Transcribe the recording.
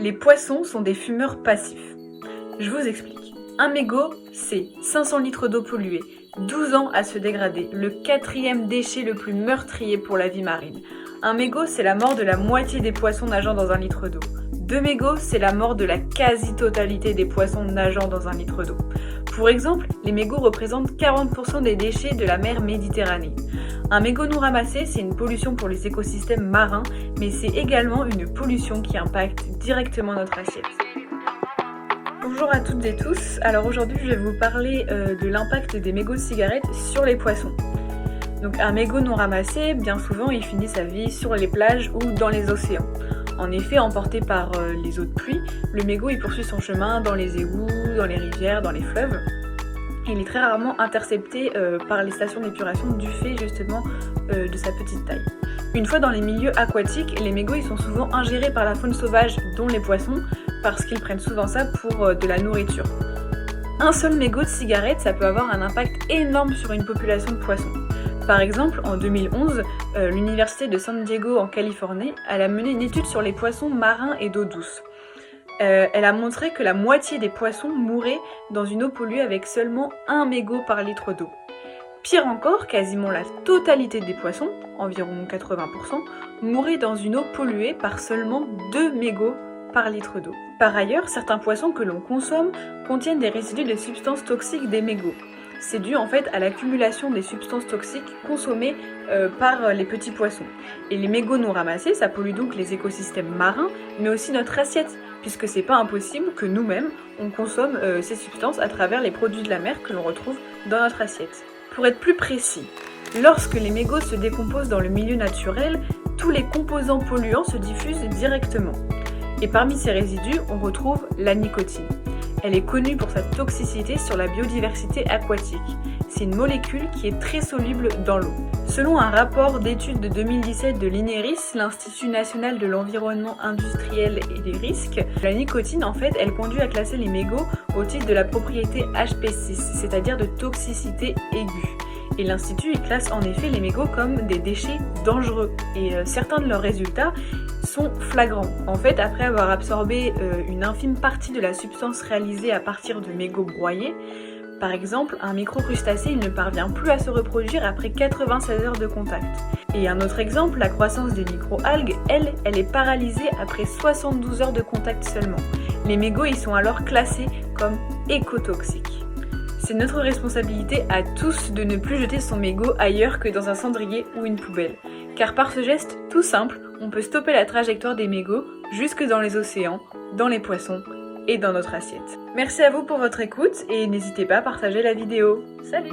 Les poissons sont des fumeurs passifs. Je vous explique. Un mégot, c'est 500 litres d'eau polluée, 12 ans à se dégrader, le 4e déchet le plus meurtrier pour la vie marine. Un mégot, c'est la mort de la moitié des poissons nageant dans un litre d'eau. 2 mégots, c'est la mort de la quasi-totalité des poissons nageant dans un litre d'eau. Pour exemple, les mégots représentent 40% des déchets de la mer Méditerranée. Un mégot non ramassé, c'est une pollution pour les écosystèmes marins, mais c'est également une pollution qui impacte directement notre assiette. Bonjour à toutes et tous, alors aujourd'hui je vais vous parler de l'impact des mégots de cigarettes sur les poissons. Donc un mégot non ramassé, bien souvent il finit sa vie sur les plages ou dans les océans. En effet, emporté par les eaux de pluie, le mégot il poursuit son chemin dans les égouts, dans les rivières, dans les fleuves. Il est très rarement intercepté par les stations d'épuration du fait justement de sa petite taille. Une fois dans les milieux aquatiques, les mégots ils sont souvent ingérés par la faune sauvage, dont les poissons, parce qu'ils prennent souvent ça pour de la nourriture. Un seul mégot de cigarette, ça peut avoir un impact énorme sur une population de poissons. Par exemple, en 2011, l'université de San Diego en Californie, elle a mené une étude sur les poissons marins et d'eau douce. Elle a montré que la moitié des poissons mouraient dans une eau polluée avec seulement 1 mégot par litre d'eau. Pire encore, quasiment la totalité des poissons, environ 80%, mouraient dans une eau polluée par seulement 2 mégots par litre d'eau. Par ailleurs, certains poissons que l'on consomme contiennent des résidus de substances toxiques des mégots. C'est dû en fait à l'accumulation des substances toxiques consommées par les petits poissons. Et les mégots non ramassés, ça pollue donc les écosystèmes marins, mais aussi notre assiette, puisque c'est pas impossible que nous-mêmes, on consomme ces substances à travers les produits de la mer que l'on retrouve dans notre assiette. Pour être plus précis, lorsque les mégots se décomposent dans le milieu naturel, tous les composants polluants se diffusent directement. Et parmi ces résidus, on retrouve la nicotine. Elle est connue pour sa toxicité sur la biodiversité aquatique. C'est une molécule qui est très soluble dans l'eau. Selon un rapport d'études de 2017 de l'INERIS, l'Institut national de l'environnement industriel et des risques, la nicotine en fait, elle conduit à classer les mégots au titre de la propriété HP6, c'est-à-dire de toxicité aiguë. Et l'Institut il classe en effet les mégots comme des déchets dangereux. Et certains de leurs résultats sont flagrants. En fait, après avoir absorbé une infime partie de la substance réalisée à partir de mégots broyés, par exemple, un microcrustacé il ne parvient plus à se reproduire après 96 heures de contact. Et un autre exemple, la croissance des microalgues, elle est paralysée après 72 heures de contact seulement. Les mégots ils sont alors classés comme écotoxiques. C'est notre responsabilité à tous de ne plus jeter son mégot ailleurs que dans un cendrier ou une poubelle. Car par ce geste tout simple, on peut stopper la trajectoire des mégots jusque dans les océans, dans les poissons et dans notre assiette. Merci à vous pour votre écoute et n'hésitez pas à partager la vidéo. Salut!